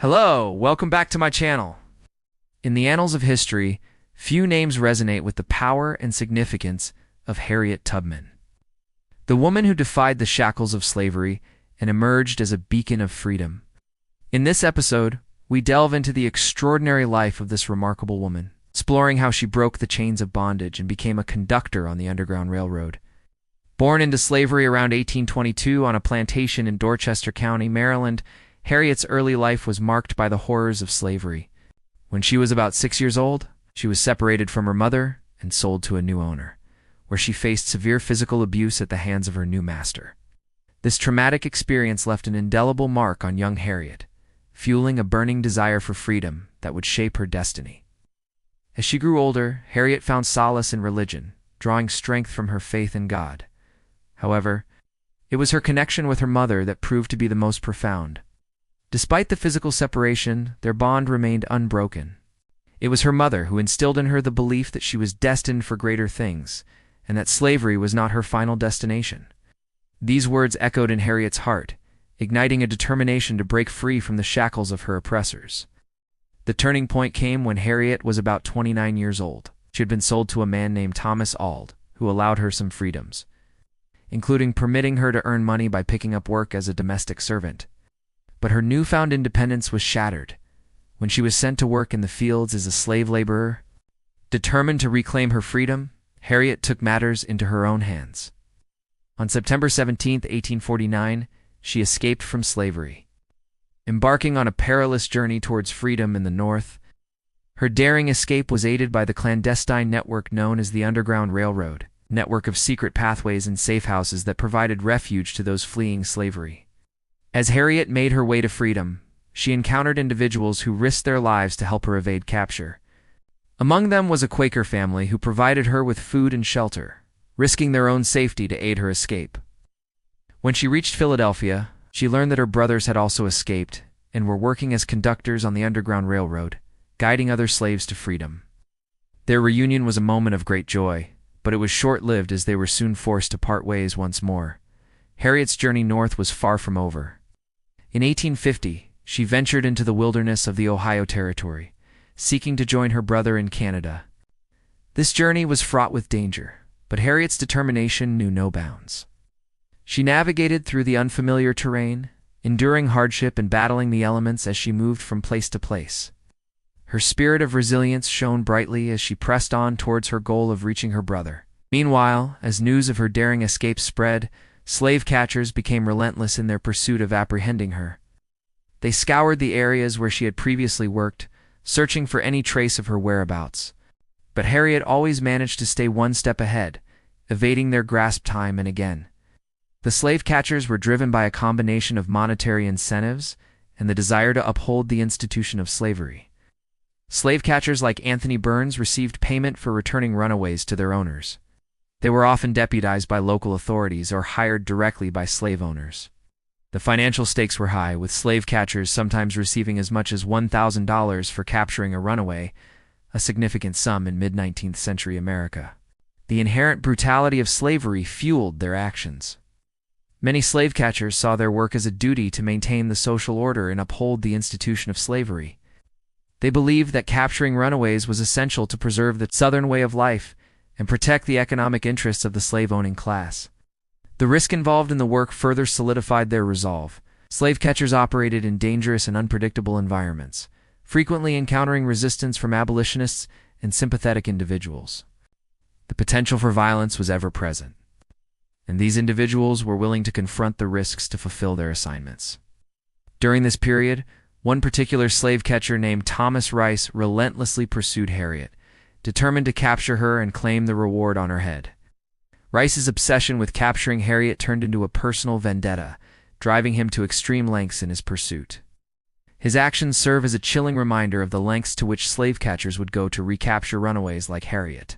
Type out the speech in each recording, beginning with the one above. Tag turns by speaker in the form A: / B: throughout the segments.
A: Hello, welcome back to my channel. In the annals of history, few names resonate with the power and significance of Harriet Tubman, the woman who defied the shackles of slavery and emerged as a beacon of freedom. In this episode, we delve into the extraordinary life of this remarkable woman, exploring how she broke the chains of bondage and became a conductor on the Underground Railroad. Born into slavery around 1822 on a plantation in Dorchester County, Maryland, Harriet's early life was marked by the horrors of slavery. When she was about 6 years old, she was separated from her mother and sold to a new owner, where she faced severe physical abuse at the hands of her new master. This traumatic experience left an indelible mark on young Harriet, fueling a burning desire for freedom that would shape her destiny. As she grew older, Harriet found solace in religion, drawing strength from her faith in God. However, it was her connection with her mother that proved to be the most profound. Despite the physical separation, their bond remained unbroken. It was her mother who instilled in her the belief that she was destined for greater things, and that slavery was not her final destination. These words echoed in Harriet's heart, igniting a determination to break free from the shackles of her oppressors. The turning point came when Harriet was about 29 years old. She had been sold to a man named Thomas Auld, who allowed her some freedoms, including permitting her to earn money by picking up work as a domestic servant. But her newfound independence was shattered when she was sent to work in the fields as a slave laborer. Determined to reclaim her freedom, Harriet took matters into her own hands. On September 17, 1849, she escaped from slavery. Embarking on a perilous journey towards freedom in the North, her daring escape was aided by the clandestine network known as the Underground Railroad, a network of secret pathways and safe houses that provided refuge to those fleeing slavery. As Harriet made her way to freedom, she encountered individuals who risked their lives to help her evade capture. Among them was a Quaker family who provided her with food and shelter, risking their own safety to aid her escape. When she reached Philadelphia, she learned that her brothers had also escaped and were working as conductors on the Underground Railroad, guiding other slaves to freedom. Their reunion was a moment of great joy, but it was short-lived as they were soon forced to part ways once more. Harriet's journey north was far from over. In 1850, she ventured into the wilderness of the Ohio Territory, seeking to join her brother in Canada. This journey was fraught with danger, but Harriet's determination knew no bounds. She navigated through the unfamiliar terrain, enduring hardship and battling the elements as she moved from place to place. Her spirit of resilience shone brightly as she pressed on towards her goal of reaching her brother. Meanwhile, as news of her daring escape spread, slave catchers became relentless in their pursuit of apprehending her. They scoured the areas where she had previously worked, searching for any trace of her whereabouts. But Harriet always managed to stay one step ahead, evading their grasp time and again. The slave catchers were driven by a combination of monetary incentives and the desire to uphold the institution of slavery. Slave catchers like Anthony Burns received payment for returning runaways to their owners. They were often deputized by local authorities or hired directly by slave owners. The financial stakes were high, with slave catchers sometimes receiving as much as $1,000 for capturing a runaway, a significant sum in mid-19th century America. The inherent brutality of slavery fueled their actions. Many slave catchers saw their work as a duty to maintain the social order and uphold the institution of slavery. They believed that capturing runaways was essential to preserve the Southern way of life and protect the economic interests of the slave-owning class. The risk involved in the work further solidified their resolve. Slave catchers operated in dangerous and unpredictable environments, frequently encountering resistance from abolitionists and sympathetic individuals. The potential for violence was ever present, and these individuals were willing to confront the risks to fulfill their assignments. During this period, one particular slave catcher named Thomas Rice relentlessly pursued Harriet, determined to capture her and claim the reward on her head. Rice's obsession with capturing Harriet turned into a personal vendetta, driving him to extreme lengths in his pursuit. His actions serve as a chilling reminder of the lengths to which slave catchers would go to recapture runaways like Harriet.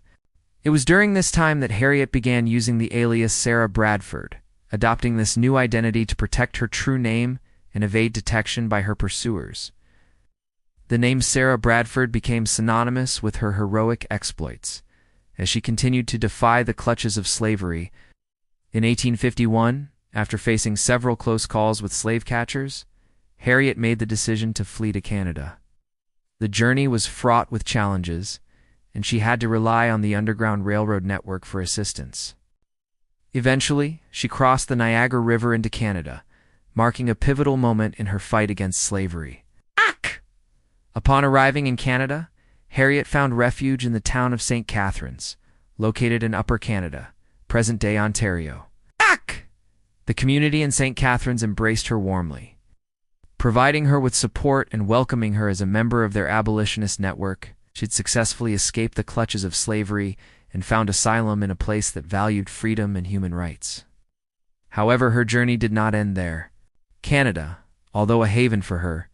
A: It was during this time that Harriet began using the alias Sarah Bradford, adopting this new identity to protect her true name and evade detection by her pursuers. The name Sarah Bradford became synonymous with her heroic exploits, as she continued to defy the clutches of slavery. In 1851, after facing several close calls with slave catchers, Harriet made the decision to flee to Canada. The journey was fraught with challenges, and she had to rely on the Underground Railroad network for assistance. Eventually, she crossed the Niagara River into Canada, marking a pivotal moment in her fight against slavery. Upon arriving in Canada, Harriet found refuge in the town of St. Catharines, located in Upper Canada, present-day Ontario. The community in St. Catharines embraced her warmly, providing her with support and welcoming her as a member of their abolitionist network. She'd successfully escaped the clutches of slavery and found asylum in a place that valued freedom and human rights. However, her journey did not end there. Canada, although a haven for her,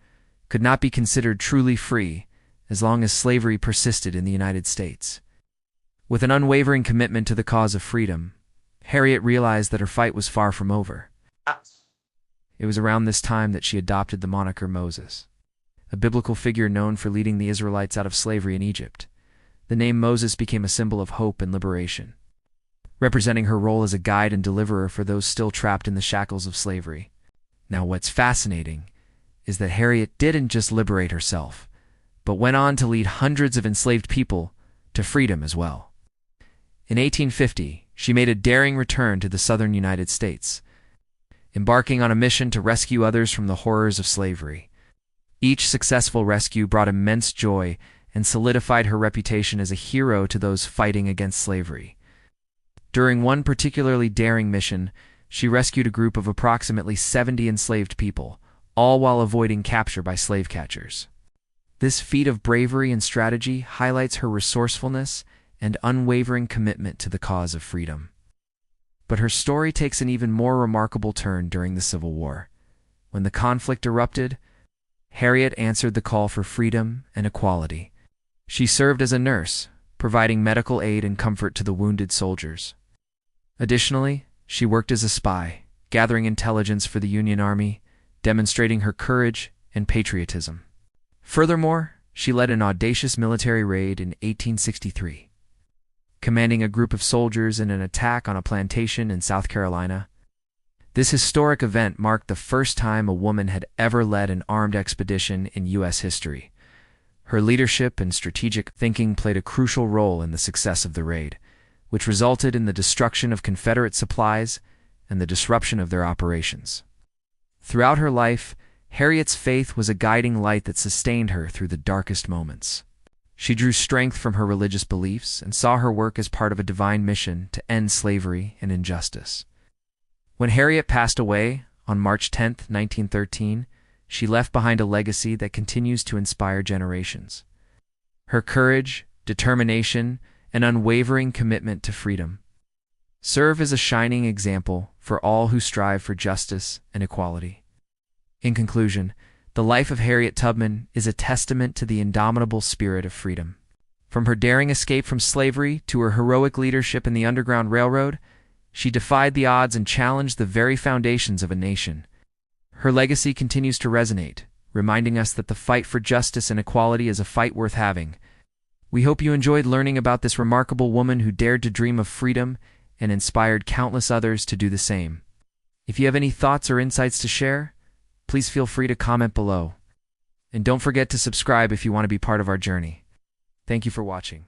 A: could not be considered truly free as long as slavery persisted in the United States. With an unwavering commitment to the cause of freedom, Harriet realized that her fight was far from over. It was around this time that she adopted the moniker Moses, a biblical figure known for leading the Israelites out of slavery in Egypt. The name Moses became a symbol of hope and liberation, representing her role as a guide and deliverer for those still trapped in the shackles of slavery. Now, what's fascinating is that Harriet didn't just liberate herself, but went on to lead hundreds of enslaved people to freedom as well. In 1850, she made a daring return to the southern United States, embarking on a mission to rescue others from the horrors of slavery. Each successful rescue brought immense joy and solidified her reputation as a hero to those fighting against slavery. During one particularly daring mission, she rescued a group of approximately 70 enslaved people, all while avoiding capture by slave catchers. This feat of bravery and strategy highlights her resourcefulness and unwavering commitment to the cause of freedom. But her story takes an even more remarkable turn during the Civil War. When the conflict erupted, Harriet answered the call for freedom and equality. She served as a nurse, providing medical aid and comfort to the wounded soldiers. Additionally, she worked as a spy, gathering intelligence for the Union Army, demonstrating her courage and patriotism. Furthermore, she led an audacious military raid in 1863, commanding a group of soldiers in an attack on a plantation in South Carolina. This historic event marked the first time a woman had ever led an armed expedition in U.S. history. Her leadership and strategic thinking played a crucial role in the success of the raid, which resulted in the destruction of Confederate supplies and the disruption of their operations. Throughout her life, Harriet's faith was a guiding light that sustained her through the darkest moments. She drew strength from her religious beliefs and saw her work as part of a divine mission to end slavery and injustice. When Harriet passed away on March 10, 1913, she left behind a legacy that continues to inspire generations. Her courage, determination, and unwavering commitment to freedom serve as a shining example for all who strive for justice and equality. In conclusion, the life of Harriet Tubman is a testament to the indomitable spirit of freedom. From her daring escape from slavery to her heroic leadership in the Underground Railroad, she defied the odds and challenged the very foundations of a nation. Her legacy continues to resonate, reminding us that the fight for justice and equality is a fight worth having. We hope you enjoyed learning about this remarkable woman who dared to dream of freedom and inspired countless others to do the same. If you have any thoughts or insights to share, please feel free to comment below. And don't forget to subscribe if you want to be part of our journey. Thank you for watching.